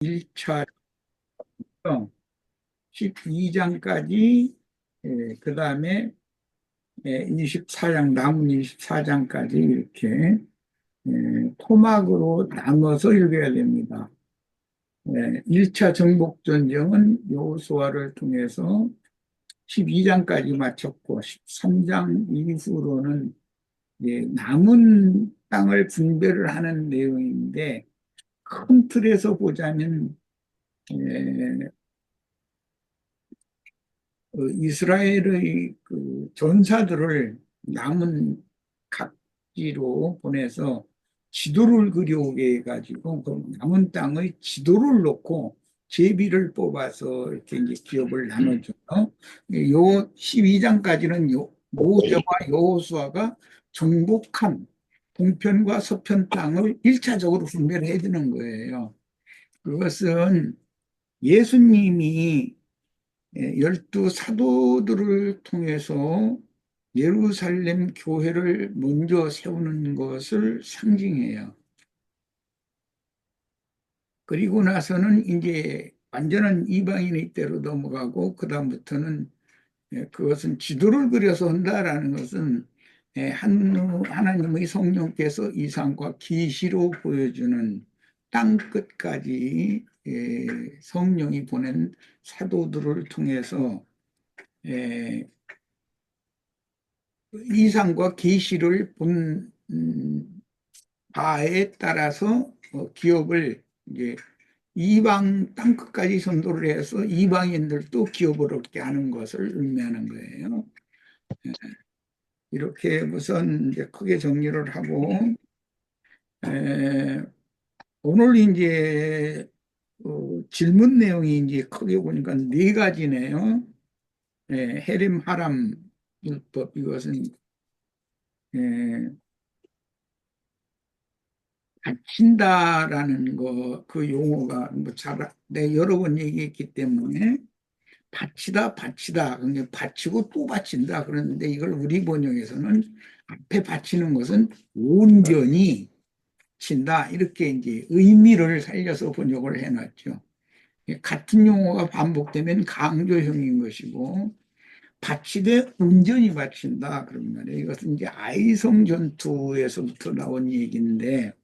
1차 12장까지, 그 다음에 24장, 남은 24장까지 이렇게 토막으로 나눠서 읽어야 됩니다. 1차 정복전쟁은 여호수아를 통해서 12장까지 마쳤고, 13장 이후로는 남은 땅을 분배를 하는 내용인데, 큰 틀에서 보자면 이스라엘의 그 전사들을 남은 각지로 보내서 지도를 그려오게 해가지고 그 남은 땅의 지도를 놓고 제비를 뽑아서 이렇게 이제 기업을 나눠줘요. 요 12장까지는 모세와 여호수아가 정복한 동편과 서편 땅을 1차적으로 분배를 해주는 거예요. 그것은 예수님이 열두 사도들을 통해서 예루살렘 교회를 먼저 세우는 것을 상징해요. 그리고 나서는 이제 완전한 이방인의 때로 넘어가고 그다음부터는 그것은 지도를 그려서 한다라는 것은 하나님의 성령께서 이상과 계시로 보여주는 땅 끝까지 성령이 보낸 사도들을 통해서 이상과 계시를 본 바에 따라서 기업을 이제 이방 땅 끝까지 전도를 해서 이방인들도 기업을 얻게 하는 것을 의미하는 거예요. 이렇게 우선 이제 크게 정리를 하고 에, 오늘 이제 질문 내용이 이제 크게 보니까 네 가지네요. 헤렘 하람 율법 이것은 에, 바친다라는 거 그 용어가 뭐잘 내가 여러 번 얘기했기 때문에 바치다 그러니까 바치고 또 바친다 그러는데 이걸 우리 번역에서는 앞에 바치는 것은 온전히 친다 이렇게 이제 의미를 살려서 번역을 해놨죠. 같은 용어가 반복되면 강조형인 것이고 바치되 온전히 바친다 그런 말이에요. 이것은 이제 아이성 전투에서부터 나온 얘기인데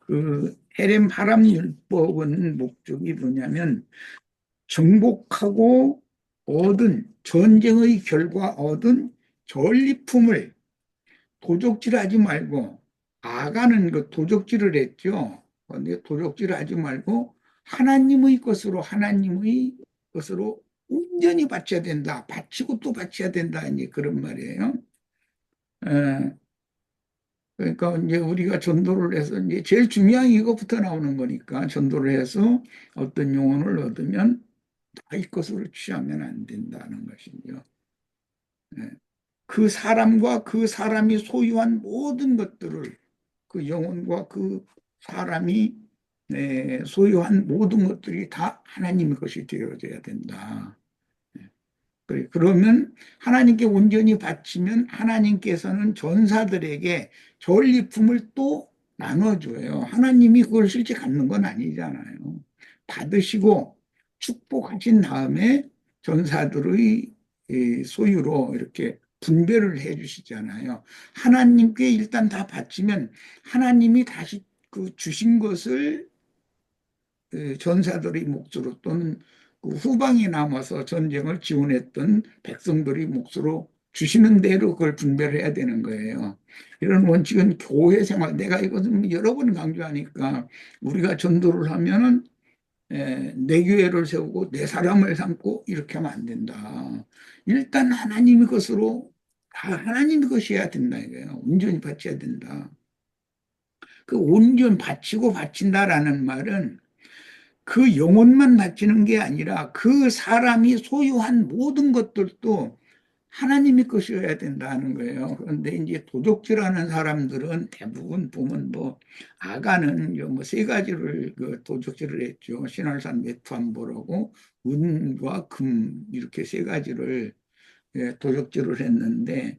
그 헤렘 하람 율법은 목적이 뭐냐면 정복하고 얻은 전쟁의 결과 얻은 전리품을 도적질하지 말고 아가는 그 도적질을 했죠. 그런데 도적질을 하지 말고 하나님의 것으로 온전히 바쳐야 된다. 바치고 또 바쳐야 된다. 이제 그런 말이에요. 에, 그러니까 이제 우리가 전도를 해서 이제 제일 중요한 이것부터 나오는 거니까 전도를 해서 어떤 영혼을 얻으면 나의 것으로 취하면 안 된다는 것이죠. 예. 그 사람과 그 사람이 소유한 모든 것들을 그 영혼과 그 사람이 소유한 모든 것들이 다 하나님의 것이 되어져야 된다. 그래, 그러면 하나님께 온전히 바치면 하나님께서는 전사들에게 전리품을 또 나눠줘요. 하나님이 그걸 실제 갖는 건 아니잖아요. 받으시고 축복하신 다음에 전사들의 소유로 이렇게 분배를 해 주시잖아요. 하나님께 일단 다 바치면 하나님이 다시 그 주신 것을 그 전사들의 몫으로 또는 그 후방에 남아서 전쟁을 지원했던 백성들의 몫으로 주시는 대로 그걸 분배를 해야 되는 거예요. 이런 원칙은 교회 생활, 내가 이것은 여러 번 강조하니까 우리가 전도를 하면은 내 교회를 세우고 내 사람을 삼고 이렇게 하면 안 된다. 일단 하나님의 것으로 다 하나님의 것이어야 된다 이거예요. 온전히 바쳐야 된다. 그 온전 바치고 바친다라는 말은 그 영혼만 바치는 게 아니라 그 사람이 소유한 모든 것들도 하나님의 것이어야 된다는 거예요. 그런데 이제 도적질하는 사람들은 대부분 보면 뭐 아가는 뭐 세 가지를 그 도적질을 했죠. 신할산 메투함보라고 은과 금 이렇게 세 가지를 도적질을 했는데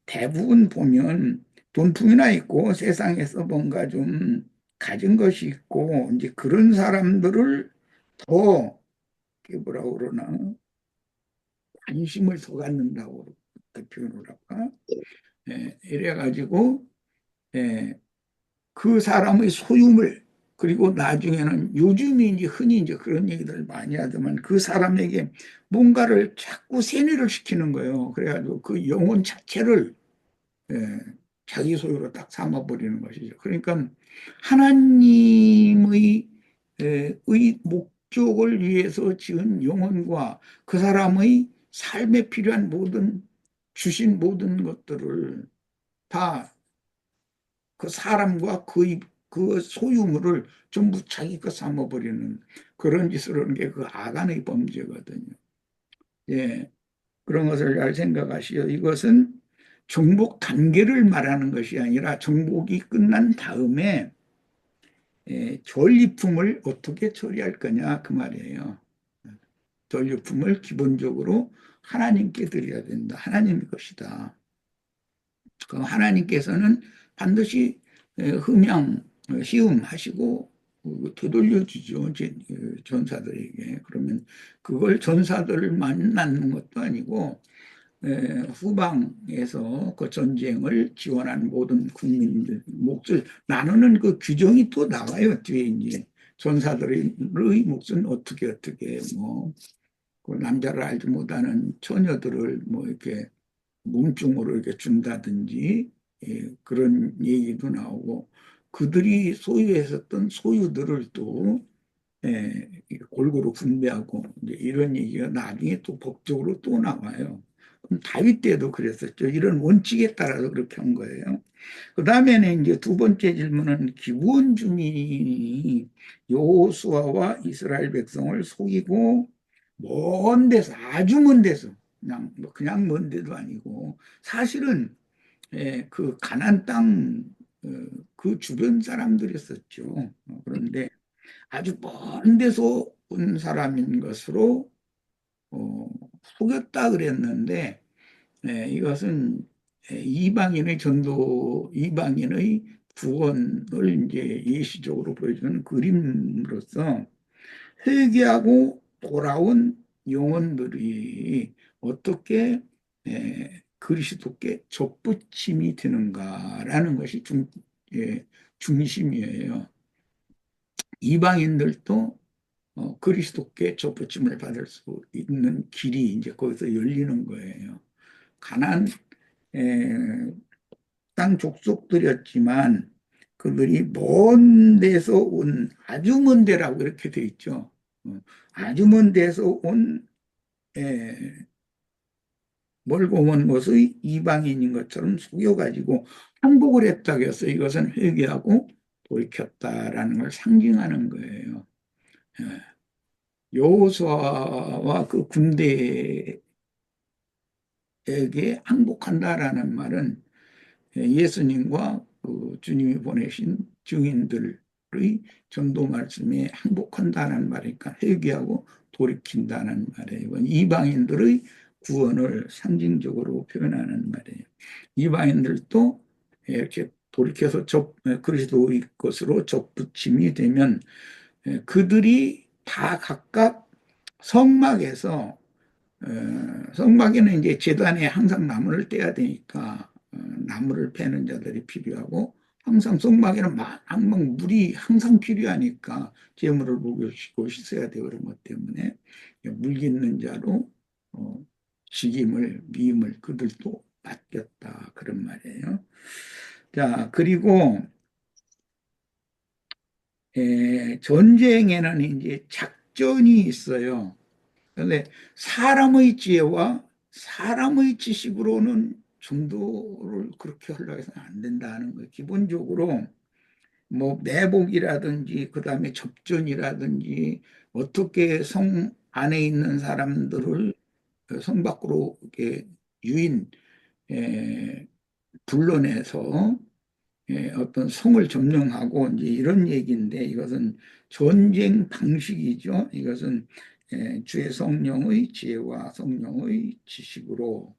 대부분 보면 돈풍이나 있고 세상에서 뭔가 좀 가진 것이 있고 이제 그런 사람들을 더, 이게 뭐라고 그러나, 관심을 더 갖는다고 그렇게 표현을 할까? 이래가지고, 예, 그 사람의 소유물, 그리고 나중에는 요즘에 이제 흔히 이제 그런 얘기들을 많이 하더만 그 사람에게 뭔가를 자꾸 세뇌를 시키는 거예요. 그래가지고 그 영혼 자체를 예, 자기 소유로 딱 삼아버리는 것이죠. 그러니까 하나님의 의 목적을 위해서 지은 영혼과 그 사람의 삶에 필요한 모든 주신 모든 것들을 다 그 사람과 그 소유물을 전부 자기 것 삼아버리는 그런 짓을 하는 게 그 아간의 범죄거든요. 예, 그런 것을 잘 생각하시오. 이것은 정복 단계를 말하는 것이 아니라 정복이 끝난 다음에 전리품을 어떻게 처리할 거냐 그 말이에요. 전리품을 기본적으로 하나님께 드려야 된다. 하나님의 것이다. 그럼 하나님께서는 반드시 흠양, 시음하시고 되돌려주죠. 전사들에게. 그러면 그걸 전사들을 만나는 것도 아니고 후방에서 그 전쟁을 지원한 모든 국민들 몫을 나누는 그 규정이 또 나와요. 뒤에 이제 전사들의 몫은 어떻게 뭐 그 남자를 알지 못하는 처녀들을 뭐 이렇게 몸종으로 이렇게 준다든지 그런 얘기도 나오고 그들이 소유했었던 소유들을 또 골고루 분배하고 이제 이런 얘기가 나중에 또 법적으로 또 나와요. 그럼 다윗 때도 그랬었죠. 이런 원칙에 따라서 그렇게 한 거예요. 그 다음에는 이제 두 번째 질문은 기브온 주민이 여호수아와 이스라엘 백성을 속이고 먼 데서 아주 먼 데서 그냥 그냥 먼 데도 아니고 사실은 그 가나안 땅 그 주변 사람들이었었죠. 그런데 아주 먼 데서 온 사람인 것으로 어, 속였다 그랬는데 이것은 이방인의 전도, 이방인의 구원을 이제 예시적으로 보여주는 그림으로서 회개하고 돌아온 영혼들이 어떻게 그리스도께 접붙임이 되는가라는 것이 중심이에요. 이방인들도 그리스도께 접붙임을 받을 수 있는 길이 이제 거기서 열리는 거예요. 가난 땅 족속들이었지만 그들이 먼 데서 온 아주 먼 데라고 이렇게 돼 있죠. 아주 먼 데서 온 에, 멀고 먼 곳의 이방인인 것처럼 속여가지고 항복을 했다고 해서 이것은 회개하고 돌이켰다라는 걸 상징하는 거예요. 여호수아와 그 군대에게 항복한다라는 말은 예수님과 그 주님이 보내신 증인들의 전도 말씀에 항복한다는 말이니까 회개하고 돌이킨다는 말이에요. 이건 이방인들의 구원을 상징적으로 표현하는 말이에요. 이방인들도 이렇게 돌이켜서 그리스도의 것으로 접붙임이 되면 그들이 다 각각 성막에서 성막에는 이제 제단에 항상 나무를 떼야 되니까 나무를 패는 자들이 필요하고 항상 성막에는 항상 물이 항상 필요하니까 재물을 먹이고 씻어야 되고 그런 것 때문에 물 깃는 자로 직임을 미임을 그들도 맡겼다 그런 말이에요. 자 그리고 전쟁에는 이제 작전이 있어요. 그런데 사람의 지혜와 사람의 지식으로는 전도를 그렇게 하려고 해서는 안 된다는 거예요. 기본적으로 뭐 매복이라든지 그다음에 접전이라든지 어떻게 성 안에 있는 사람들을 성 밖으로 이렇게 유인 불러내서 어떤 성을 점령하고 이제 이런 얘기인데 이것은 전쟁 방식이죠. 이것은 주의 성령의 지혜와 성령의 지식으로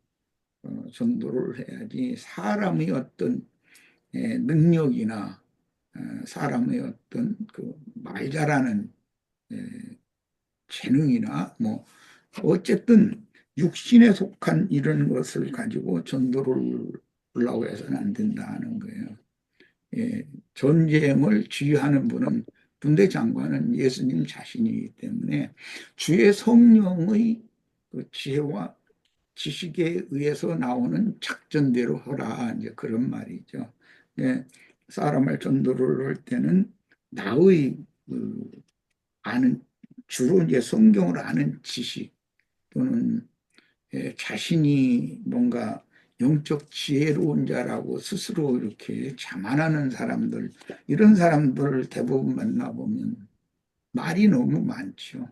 전도를 해야지 사람의 어떤 능력이나 사람의 어떤 그 말 잘하는 재능이나 뭐 어쨌든 육신에 속한 이런 것을 가지고 전도를 하려고 해서는 안 된다는 거예요. 예, 전쟁을 지휘하는 분은 군대 장관은 예수님 자신이기 때문에 주의 성령의 그 지혜와 지식에 의해서 나오는 작전대로 하라 이제 그런 말이죠. 예, 사람을 전도를 할 때는 나의 그 아는 주로 이제 성경을 아는 지식 또는 자신이 뭔가 영적 지혜로운 자라고 스스로 이렇게 자만하는 사람들, 이런 사람들을 대부분 만나보면 말이 너무 많죠.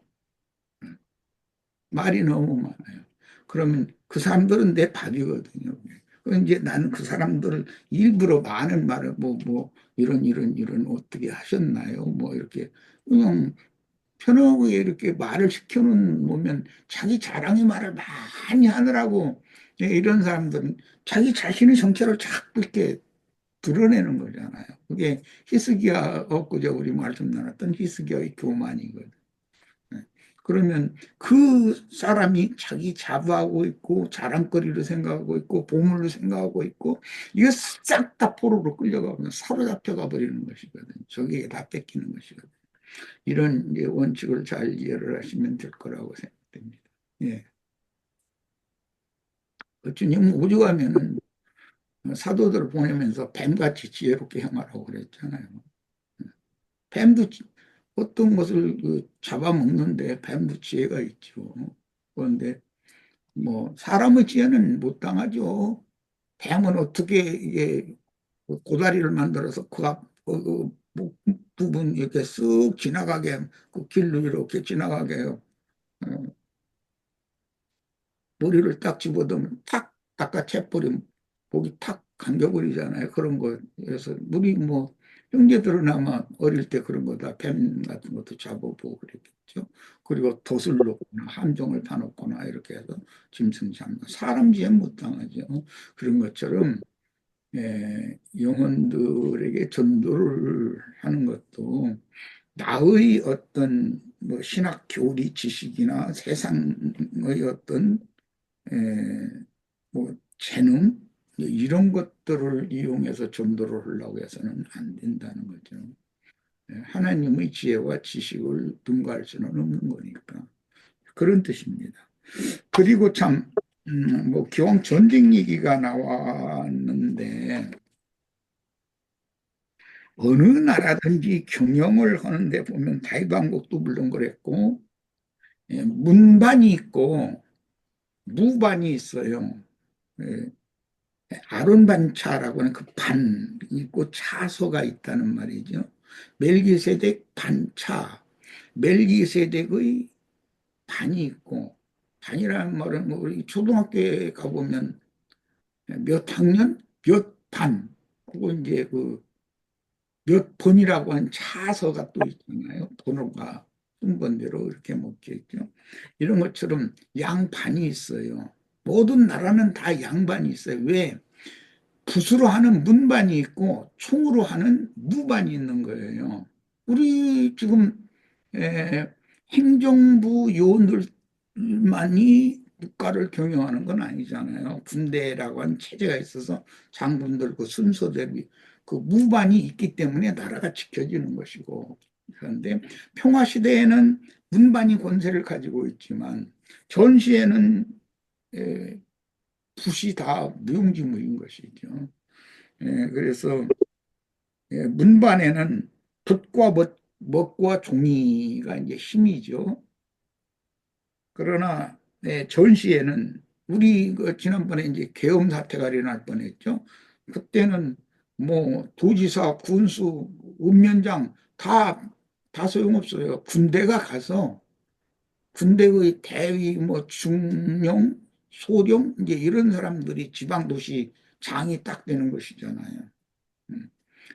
말이 너무 많아요. 그러면 그 사람들은 내 밥이거든요. 이제 나는 그 사람들을 일부러 많은 말을 이런 어떻게 하셨나요? 뭐 이렇게 그냥 편하게 이렇게 말을 시켜놓으면 자기 자랑의 말을 많이 하느라고 이런 사람들은 자기 자신의 정체를 자꾸 이렇게 드러내는 거잖아요. 그게 히스기야 엊그제 우리 말씀 나눴던 히스기야의 교만이거든. 네. 그러면 그 사람이 자기 자부하고 있고 자랑거리로 생각하고 있고 보물로 생각하고 있고 이게 싹 다 포로로 끌려가면 사로잡혀가 버리는 것이거든. 저게 다 뺏기는 것이거든. 이런 이제 원칙을 잘 이해를 하시면 될 거라고 생각됩니다. 예. 주님 오죽하면은 사도들을 보내면서 뱀같이 지혜롭게 행하라고 그랬잖아요. 뱀도 어떤 것을 그 잡아먹는데 뱀도 지혜가 있죠. 그런데 뭐 사람의 지혜는 못 당하죠. 뱀은 어떻게 이게 고다리를 만들어서 그 부분 이렇게 쓱 지나가게 그 길로 이렇게 지나가게 머리를 딱 집어넣으면 탁 닦아채버리면 목이 탁 감겨버리잖아요. 그런 거. 그래서 우리 뭐 형제들은 아마 어릴 때 그런 거다 뱀 같은 것도 잡아보고 그랬겠죠. 그리고 돛을 놓거나 함정을 파놓거나 이렇게 해서 짐승 잡는 사람 지엔 못 당하죠. 그런 것처럼 영혼들에게 전도를 하는 것도 나의 어떤 뭐 신학 교리 지식이나 세상의 어떤 에, 뭐 재능 이런 것들을 이용해서 전도를 하려고 해서는 안 된다는 거죠. 하나님의 지혜와 지식을 능가할 수는 없는 거니까 그런 뜻입니다. 그리고 참 뭐 기왕 전쟁 얘기가 나왔는데 어느 나라든지 경영을 하는데 보면 다이반국도 물론 그랬고 문반이 있고 무반이 있어요. 예, 아론반차라고 하는 그 반 있고 차소가 있다는 말이죠. 멜기세덱 반차, 멜기세덱의 반이 있고 반이라는 말은 뭐 우리 초등학교에 가보면 몇 학년 몇 반, 그거 이제 그 몇 번이라고 한 차서가 또 있잖아요. 번호가 순번대로 이렇게 먹혀 있죠. 이런 것처럼 양반이 있어요. 모든 나라는 다 양반이 있어요. 왜? 붓으로 하는 문반이 있고 총으로 하는 무반이 있는 거예요. 우리 지금 에, 행정부 요원들만이 국가를 경영하는 건 아니잖아요. 군대라고 하는 체제가 있어서 장군들 그 순서대로 그 무반이 있기 때문에 나라가 지켜지는 것이고 그런데 평화 시대에는 문반이 권세를 가지고 있지만 전시에는 에, 붓이 다 무용지물인 것이죠. 그래서 문반에는 붓과 먹과 종이가 이제 힘이죠. 그러나 전시에는 우리 그 지난번에 이제 계엄 사태가 일어날 뻔했죠. 그때는 뭐 도지사, 군수, 읍면장 다 소용없어요. 군대가 가서 군대의 대위, 뭐 중령, 소령 이제 이런 사람들이 지방 도시 장이 딱 되는 것이잖아요. 음.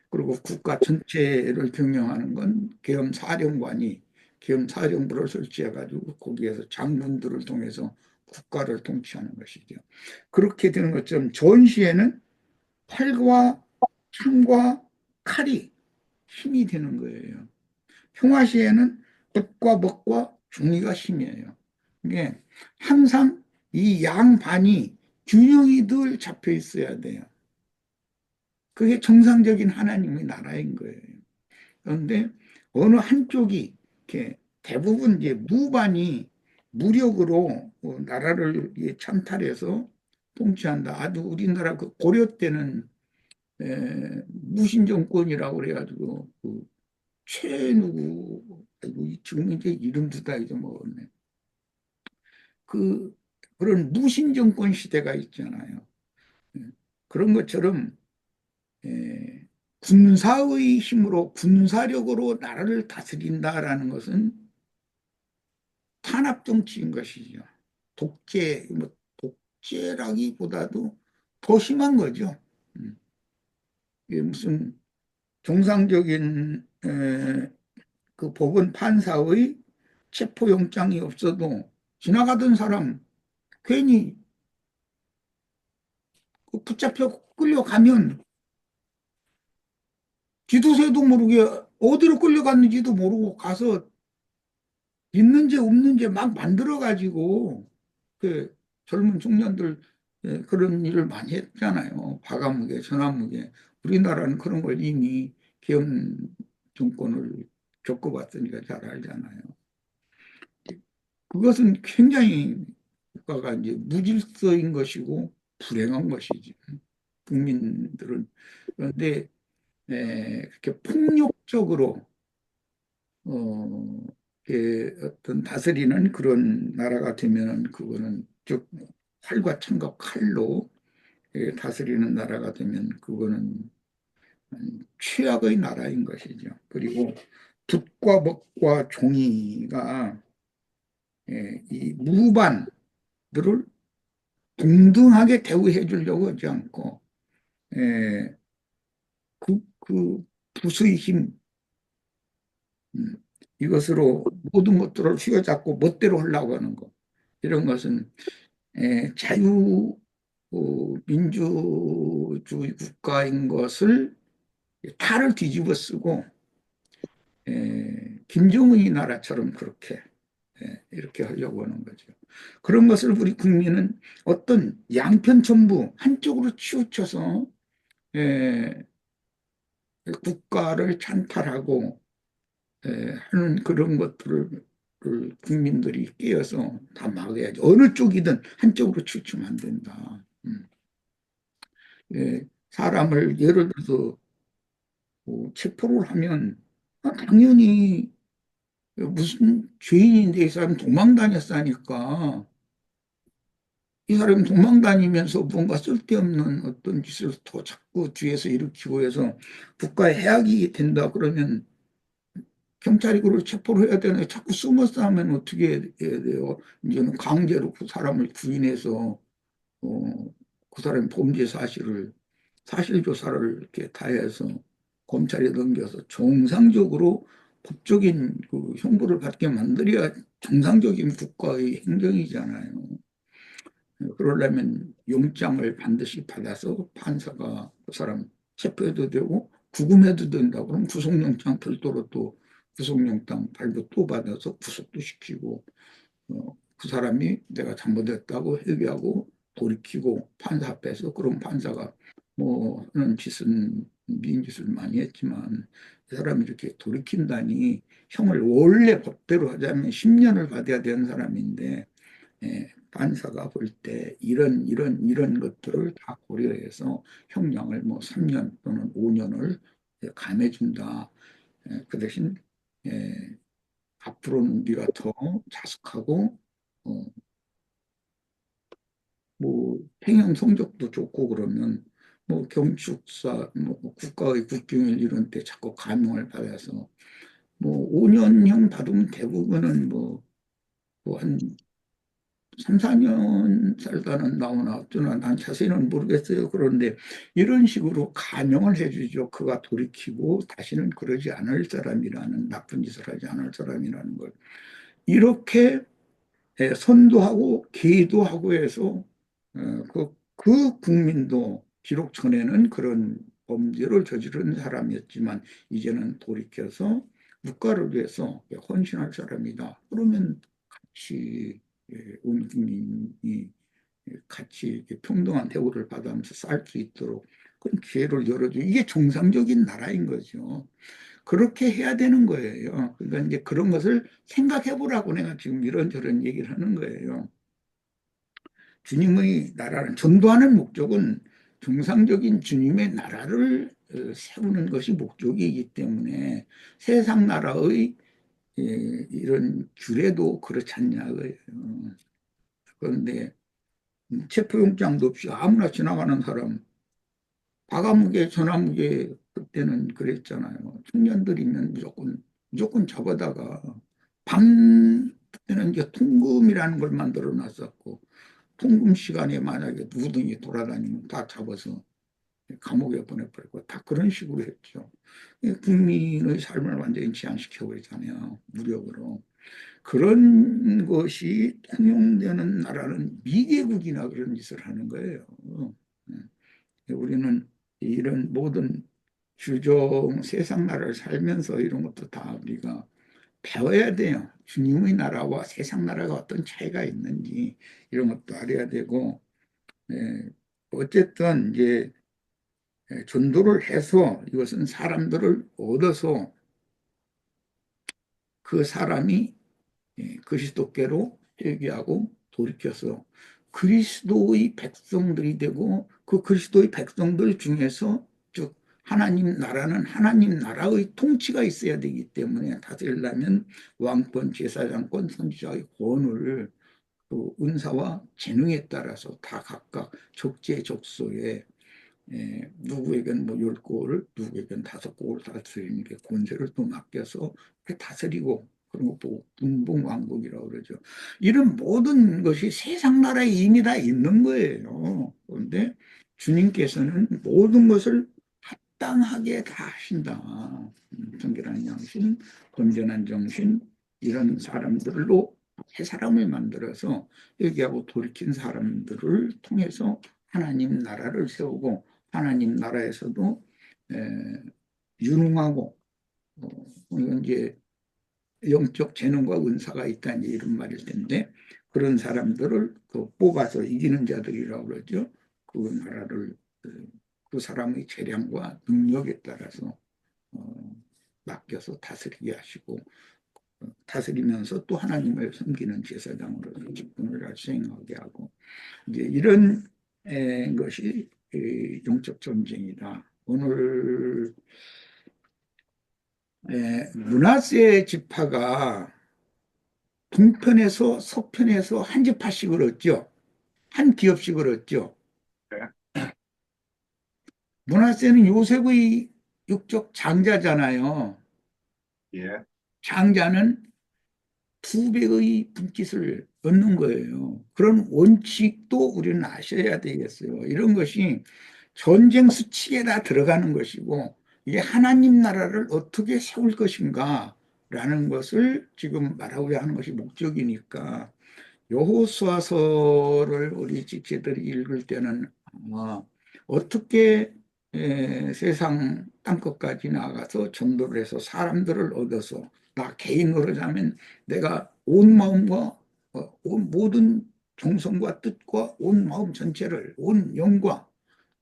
그리고 국가 전체를 경영하는 건 계엄사령부를 설치해가지고 거기에서 장군들을 통해서 국가를 통치하는 것이죠. 그렇게 되는 것처럼 전시에는 활과 창과 칼이 힘이 되는 거예요. 평화시에는 돛과 먹과 중의가 심해요. 이게 항상 이 양반이 균형이 늘 잡혀 있어야 돼요. 그게 정상적인 하나님의 나라인 거예요. 그런데 어느 한쪽이 이렇게 대부분 이제 무반이 무력으로 나라를 찬탈해서 통치한다. 아주 우리나라 그 고려 때는 무신 정권이라고 그래가지고 그 최누구 아이고 지금 이제 이름도 다 잊어먹었네. 그 그런 무신 정권 시대가 있잖아요. 예, 그런 것처럼 군사의 힘으로 군사력으로 나라를 다스린다라는 것은 탄압 정치인 것이죠. 독재, 뭐 독재라기보다도 더 심한 거죠. 음. 이게 무슨 정상적인 그 법원 판사의 체포영장이 없어도 지나가던 사람 괜히 그 붙잡혀 끌려가면 쥐도새도 모르게 어디로 끌려갔는지도 모르고 가서 있는지 없는지 막 만들어가지고 그 젊은 청년들 그런 일을 많이 했잖아요. 과감하게, 전화무게. 우리나라는 그런 걸 이미 계엄 정권을 겪어봤으니까 잘 알잖아요. 그것은 굉장히 국가가 이제 무질서인 것이고 불행한 것이지. 국민들은. 그런데 그렇게 폭력적으로 어떤 다스리는 그런 나라가 되면은 그거는 즉 활과 창과 칼로 다스리는 나라가 되면 그거는 최악의 나라인 것이죠. 그리고 붓과 먹과 종이가 이 무반들을 동등하게 대우해 주려고 하지 않고 예, 그 붓의 힘 이것으로 모든 것들을 휘어잡고 멋대로 하려고 하는 것 이런 것은 자유 민주주의 국가인 것을 탈을 뒤집어 쓰고 김정은이 나라처럼 그렇게 이렇게 하려고 하는 거죠. 그런 것을 우리 국민은 어떤 양편 전부 한쪽으로 치우쳐서 에, 국가를 찬탈하고 하는 그런 것들을 그 국민들이 깨어서 다 막아야지. 어느 쪽이든 한쪽으로 치우치면 안 된다. 사람을 예를 들어서 뭐 체포를 하면 당연히 무슨 죄인인데 이 사람 도망 다녔으니까 이 사람이 도망 다니면서 뭔가 쓸데없는 어떤 짓을 더 자꾸 뒤에서 일으키고 해서 국가에 해악이 된다 그러면 경찰이 그걸 체포를 해야 되는데 자꾸 숨어서 하면 어떻게 해야 돼요? 이제는 강제로 그 사람을 구인해서 그 사람의 범죄 사실을 사실 조사를 이렇게 다 해서 검찰에 넘겨서 정상적으로 법적인 그 형벌을 받게 만들어야 정상적인 국가의 행정이잖아요. 그러려면 영장을 반드시 받아서 판사가 그 사람 체포해도 되고 구금해도 된다. 그럼 구속영장 별도로 또 구속영장 발부 또 받아서 구속도 시키고 그 사람이 내가 잘못했다고 회개하고 돌이키고 판사 앞에서 그럼 판사가 뭐 하는 짓은 미인 짓을 많이 했지만 그 사람이 이렇게 돌이킨다니 형을 원래 법대로 하자면 10년을 받아야 되는 사람인데 판사가 볼 때 이런 것들을 다 고려해서 형량을 뭐 3년 또는 5년을 감해준다. 그 대신 앞으로는 네가 더 자숙하고 어, 뭐 행영 성적도 좋고 그러면 뭐 경축사 뭐 국가의 국경일 이런 때 자꾸 감형을 받아서 뭐 5년형 받으면 대부분은 뭐한 3, 4년 살다는 나오나 어쩌나 난 자세히는 모르겠어요. 그런데 이런 식으로 감형을 해주죠. 그가 돌이키고 다시는 그러지 않을 사람이라는 나쁜 짓을 하지 않을 사람이라는 걸 이렇게 선도하고 계도하고 해서 그 국민도 비록 전에는 그런 범죄를 저지른 사람이었지만 이제는 돌이켜서 국가를 위해서 헌신할 사람이다. 그러면 같이 온 국민이 같이 이렇게 평등한 대우를 받으면서 살 수 있도록 그런 기회를 열어줘. 이게 정상적인 나라인 거죠. 그렇게 해야 되는 거예요. 그러니까 이제 그런 것을 생각해 보라고 내가 지금 이런저런 얘기를 하는 거예요. 주님의 나라는 전도하는 목적은 정상적인 주님의 나라를 세우는 것이 목적이기 때문에 세상 나라의 이런 규례도 그렇지 않냐고요. 그런데 체포영장도 없이 아무나 지나가는 사람 과감하게 전화무게 그때는 그랬잖아요. 청년들이면 무조건 잡아다가 그때는 이제 통금이라는 걸 만들어 놨었고 통금 시간에 만약에 누구든지 돌아다니면 다 잡아서 감옥에 보내버리고 다 그런 식으로 했죠. 국민의 삶을 완전히 지향시켜 버리잖아요. 무력으로. 그런 것이 통용되는 나라는 미개국이나 그런 짓을 하는 거예요. 우리는 이런 모든 주종 세상 나라를 살면서 이런 것도 다 우리가 배워야 돼요. 주님의 나라와 세상 나라가 어떤 차이가 있는지 이런 것도 알아야 되고, 예, 어쨌든 이제 전도를 해서 이것은 사람들을 얻어서 그 사람이 그리스도께로 회개하고 돌이켜서 그리스도의 백성들이 되고 그 그리스도의 백성들 중에서 즉 하나님 나라는 하나님 나라의 통치가 있어야 되기 때문에 다스리려면 왕권, 제사장권, 선지자의 권을 그 은사와 재능에 따라서 다 각각 적재적소에 누구에겐 뭐 10골을 누구에겐 5골을 다스리는 게 권세를 또 맡겨서 다스리고 그런 것도 분봉왕국이라고 그러죠. 이런 모든 것이 세상 나라에 이미 다 있는 거예요. 그런데 주님께서는 모든 것을 합당하게 다 하신다. 정결한 양심, 건전한 정신 이런 사람들로 새 사람을 만들어서 회개하고 돌이킨 사람들을 통해서 하나님 나라를 세우고 하나님 나라에서도 유능하고 이제 영적 재능과 은사가 있다 이런 말일 텐데 그런 사람들을 그 뽑아서 이기는 자들이라고 그러죠. 그 나라를 그 사람의 재량과 능력에 따라서 맡겨서 다스리게 하시고 다스리면서 또 하나님을 섬기는 제사장으로서 직분을 수행하게 하고 이제 이런 것이 영적 전쟁이다. 오늘 문하세 지파가 동편에서 서편에서 한 지파씩을 얻죠. 한 기업씩을 얻죠. 문하세는 요셉의 육적 장자잖아요. 예, 장자는 2배의 분깃을 얻는 거예요. 그런 원칙도 우리는 아셔야 되겠어요. 이런 것이 전쟁 수칙에 다 들어가는 것이고 이게 하나님 나라를 어떻게 세울 것인가라는 것을 지금 말하고자 하는 것이 목적이니까 여호수아서를 우리 지체들이 읽을 때는 아마 어떻게 세상 땅끝까지 나가서 전도를 해서 사람들을 얻어서 나 개인으로 자면 내가 온 마음과 온 모든 정성과 뜻과 온 마음 전체를 온 영과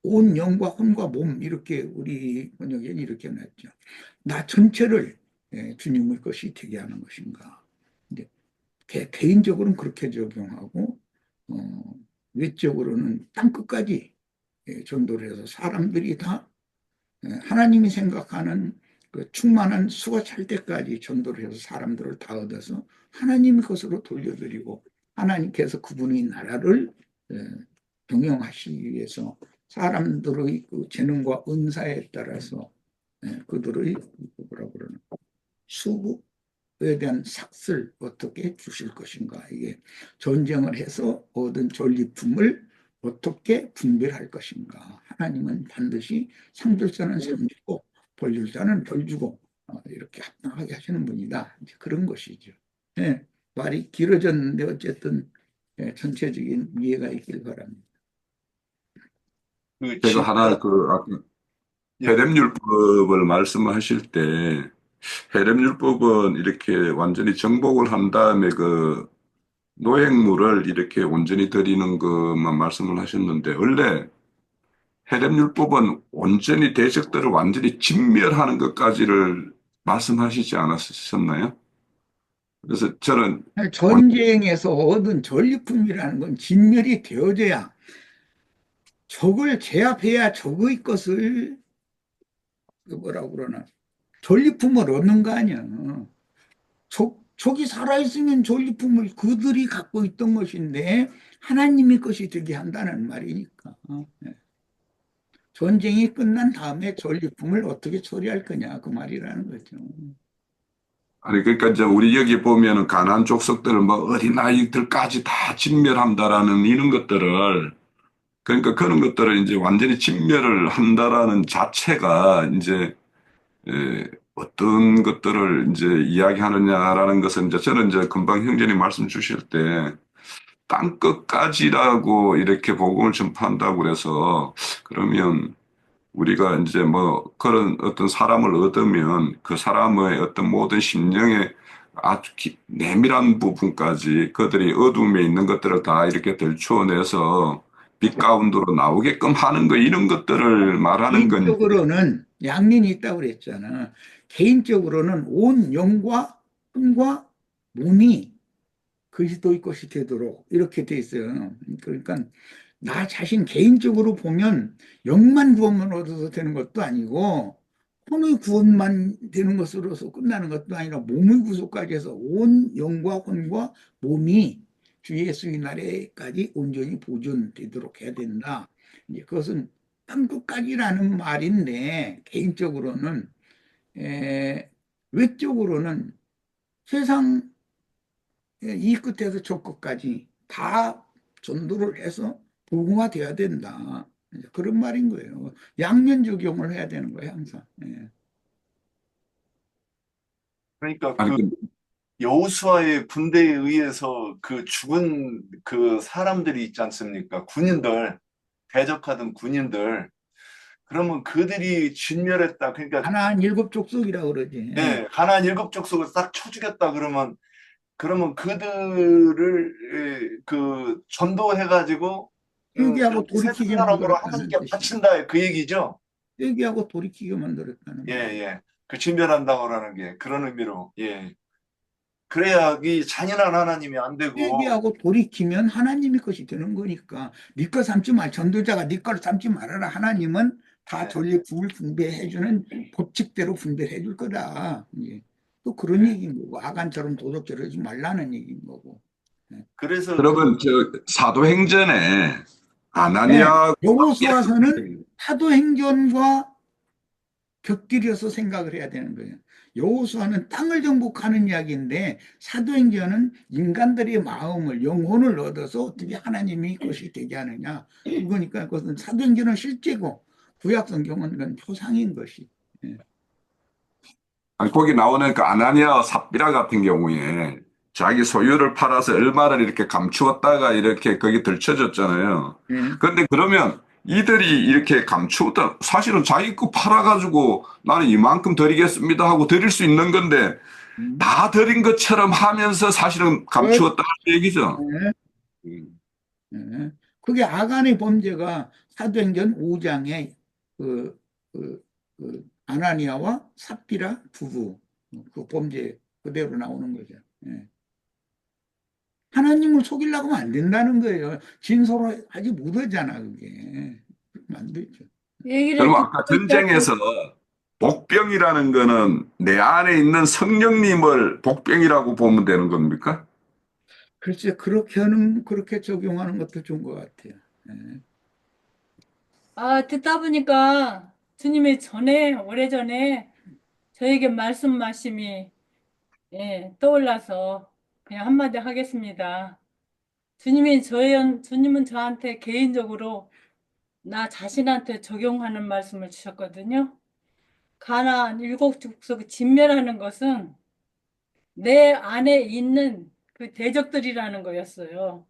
혼과 몸 이렇게 우리 번역에 이렇게 놨죠. 나 전체를 주님의 것이 되게 하는 것인가. 이제 개인적으로는 그렇게 적용하고 외적으로는 땅 끝까지 전도를 해서 사람들이 다 하나님이 생각하는 그 충만한 수가 찰 때까지 전도를 해서 사람들을 다 얻어서 하나님 것으로 돌려드리고 하나님께서 그분의 나라를 경영하시기 위해서 사람들의 그 재능과 은사에 따라서 그들의 뭐라 그러나 수에 대한 삭을 어떻게 주실 것인가 이게 전쟁을 해서 얻은 전리품을 어떻게 분별할 것인가 하나님은 반드시 상 줄 자는 상 주고 벌 줄 자는 벌 주고 이렇게 합당하게 하시는 분이다 이제 그런 것이죠. 예, 말이 길어졌는데 어쨌든 전체적인 이해가 있길 바랍니다. 그 제가 진짜 하나 예, 회рем율법을 말씀하실 때 해렘율법은 이렇게 완전히 정복을 한 다음에 그 노획물을 이렇게 온전히 드리는 것만 말씀을 하셨는데, 원래 해렘율법은 온전히 대적들을 완전히 진멸하는 것까지를 말씀하시지 않았었나요? 그래서 저는 전쟁에서 얻은 전리품이라는 건 진멸이 되어져야 적을 제압해야 적의 것을 그 뭐라고 그러나 전리품을 얻는 거 아니야. 적이 살아있으면 전리품을 그들이 갖고 있던 것인데 하나님의 것이 되게 한다는 말이니까. 전쟁이 끝난 다음에 전리품을 어떻게 처리할 거냐 그 말이라는 거죠. 아니, 그러니까 이제 우리 여기 보면은 가나안 족속들을 뭐 어린아이들까지 다 진멸한다라는 이런 것들을, 그러니까 그런 것들을 이제 완전히 진멸을 한다라는 자체가 이제 어떤 것들을 이제 이야기하느냐라는 것은 이제 저는 이제 금방 형제님 말씀 주실 때 땅 끝까지라고 이렇게 복음을 전파한다고 그래서 그러면 우리가 이제 뭐 그런 어떤 사람을 얻으면 그 사람의 어떤 모든 심령의 아주 내밀한 부분까지 그들이 어둠에 있는 것들을 다 이렇게 들추어내서 빛 가운데로 나오게끔 하는 거 이런 것들을 말하는 건지. 개인적으로는 양면이 있다고 그랬잖아. 개인적으로는 온 영과 혼과 몸이 그리스도의 것이 되도록 이렇게 돼 있어요. 그러니까 나 자신 개인적으로 보면 영만 구원만 얻어서 되는 것도 아니고 혼의 구원만 되는 것으로서 끝나는 것도 아니라 몸의 구속까지 해서 온 영과 혼과 몸이 주 예수의 날에까지 온전히 보존되도록 해야 된다. 이제 그것은 땅끝까지라는 말인데 개인적으로는 외적으로는 세상 이 끝에서 저 끝까지 다 전도를 해서 복음화돼야 된다. 그런 말인 거예요. 양면 적용을 해야 되는 거예요, 항상. 예. 그러니까 아니, 그 여호수아의 군대에 의해서 그 죽은 그 사람들이 있지 않습니까? 군인들, 대적하던 군인들. 그러면 그들이 진멸했다. 그러니까 하나한 일곱 족속이라 그러지. 예. 예, 가나안 일곱 족속을 싹 쳐주겠다 그러면 그들을 그 전도해가지고 회개하고 새 돌이키게 사람으로 만들었다는 하나님께 뜻이죠. 바친다 그 얘기죠. 회개하고 돌이키게 예, 만들었다는 말. 예. 그 진멸한다고라는 게 그런 의미로 예. 그래야 이 잔인한 하나님이 안 되고 회개하고 돌이키면 하나님의 것이 되는 거니까 네 거 삼지 말 전도자가 네 걸 삼지 말아라. 하나님은 다 예, 전리품을 분배해주는 법칙대로 분배해 줄 거다. 예. 또 그런 예. 얘기인 거고 아간처럼 도덕질 하지 말라는 얘기인 거고. 예. 그래서 그 그러면 저 사도행전에 네. 아나니아 여호수아서는 사도행전과 곁들여서 생각을 해야 되는 거예요. 여호수아는 땅을 정복하는 이야기인데 사도행전은 인간들의 마음을 영혼을 얻어서 어떻게 하나님이 것이 되게 하느냐 그거니까 그것은 사도행전은 실제고 구약 성경은 그건 표상인 것이. 예. 아니, 거기 나오는 그 아나니아와 삽비라 같은 경우에 자기 소유를 팔아서 얼마를 이렇게 감추었다가 이렇게 거기 들춰졌잖아요. 예. 그런데 그러면 이들이 이렇게 감추었다, 사실은 자기 거 팔아가지고 나는 이만큼 드리겠습니다 하고 드릴 수 있는 건데 음. 다 드린 것처럼 하면서 사실은 끝. 감추었다 는 얘기죠. 예. 음. 예. 그게 아간의 범죄가 사도행전 5장에 그, 아나니아와 삽비라 부부 그 범죄 그대로 나오는 거죠. 예. 하나님을 속이려고 하면 안 된다는 거예요. 진솔하지 못하잖아, 그게. 그러면 안 되죠. 그럼 얘기를 아까 듣고 있다가 전쟁에서 복병이라는 거는 내 안에 있는 성령님을 복병이라고 보면 되는 겁니까? 글쎄, 그렇게 적용하는 것도 좋은 것 같아요. 예. 듣다 보니까 주님이 오래전에 저에게 말씀이 예, 떠올라서 그냥 한마디 하겠습니다. 주님은 저한테 개인적으로 나 자신한테 적용하는 말씀을 주셨거든요. 가나안 일곱 족속 진멸하는 것은 내 안에 있는 그 대적들이라는 거였어요.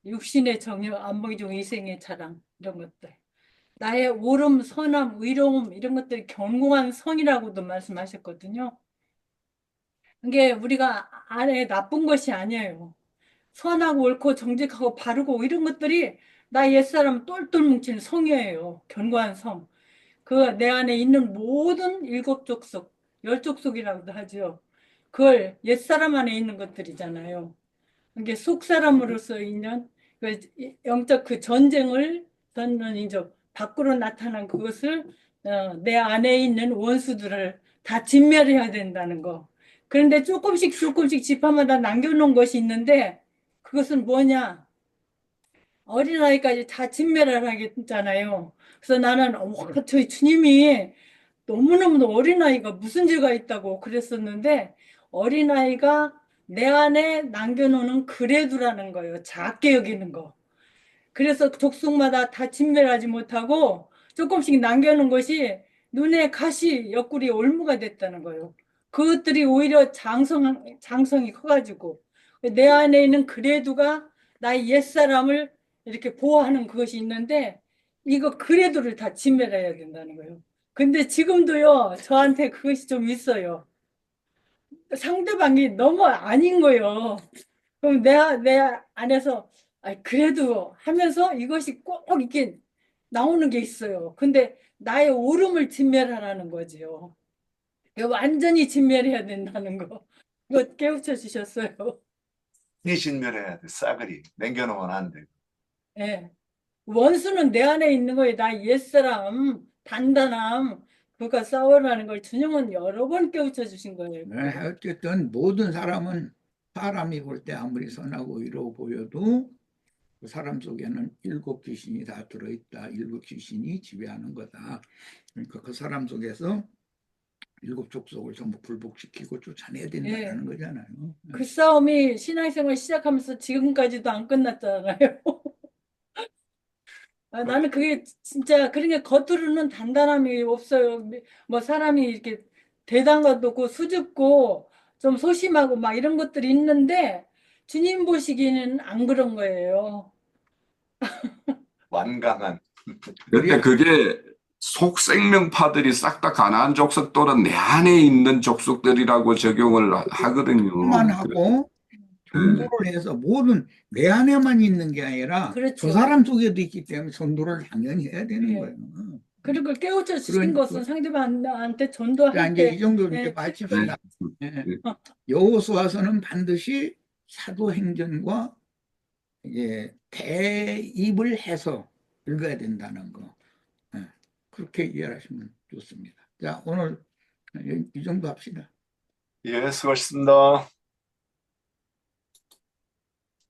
육신의 정욕, 안목의 종, 이생의 자랑 이런 것들. 나의 옳음, 선함, 의로움 이런 것들이 견고한 성이라고도 말씀하셨거든요. 이게 우리가 안에 나쁜 것이 아니에요. 선하고 옳고 정직하고 바르고 이런 것들이 나 옛사람 똘똘 뭉친 성이에요. 견고한 성. 그 내 안에 있는 모든 일곱 족속, 열 족속이라고도 하죠. 그걸 옛사람 안에 있는 것들이잖아요. 이게 속사람으로서 있는 그 영적 그 전쟁을 저는 이제 밖으로 나타난 그것을 내 안에 있는 원수들을 다 진멸해야 된다는 거. 그런데 조금씩 조금씩 지파마다 남겨놓은 것이 있는데 그것은 뭐냐? 어린아이까지 다 진멸을 하겠잖아요. 그래서 나는 저희 주님이 너무너무 어린아이가 무슨 죄가 있다고 그랬었는데 어린아이가 내 안에 남겨놓는 그래도라는 거예요. 작게 여기는 거. 그래서 족속마다 다 진멸하지 못하고 조금씩 남겨놓은 것이 눈에 가시, 옆구리 올무가 됐다는 거예요. 그것들이 오히려 장성이 커가지고 내 안에 있는 그래도가 나의 옛사람을 이렇게 보호하는 그것이 있는데 이거 그래도를 다 진멸해야 된다는 거예요. 근데 지금도요, 저한테 그것이 좀 있어요. 상대방이 너무 아닌 거예요. 그럼 내 안에서, 그래도 하면서 이것이 꼭 이렇게 나오는 게 있어요. 근데 나의 옳음을 진멸하라는 거지요. 이거 완전히 진멸해야 된다는 거. 이거 깨우쳐 주셨어요. 이 진멸해야 돼. 싸그리 남겨놓으면 안 돼. 예. 원수는 내 안에 있는 거예요. 나 옛사람, 단단함, 그거 싸우라는 걸 주님은 여러 번 깨우쳐 주신 거예요. 네, 어쨌든 모든 사람은 사람이 볼 때 아무리 선하고 의로워 보여도 그 사람 속에는 일곱 귀신이 다 들어있다. 일곱 귀신이 지배하는 거다. 그러니까 그 사람 속에서 일곱 족속을 전부 굴복시키고 쫓아내야 된다는 거잖아요. 그 싸움이 신앙생활 시작하면서 지금까지도 안 끝났잖아요. 나는 그게 진짜 그러니까 겉으로는 단단함이 없어요. 뭐 사람이 이렇게 대단한 것도 없고 수줍고 좀 소심하고 막 이런 것들이 있는데 주님 보시기에는 안 그런 거예요. 완강한. 그때 그게 속생명파들이 싹 다 가나안 족속 또는 내 안에 있는 족속들이라고 적용을 하거든요. 만 하고 네. 전도를 해서 모든 내 안에만 있는 게 아니라 그렇죠. 저 사람 속에도 있기 때문에 전도를 당연히 해야 되는 예. 거예요. 그리고 깨우쳐 주신 그러니까 것은 상대방한테 자, 전도할 이제 때 이 정도 이제 예, 마칩시다. 예. 네. 여호수아서는 반드시 사도행전과 이제 대입을 해서 읽어야 된다는 거. 예. 그렇게 이해하시면 좋습니다. 자, 오늘 이 정도 합시다. 예, 수고하셨습니다.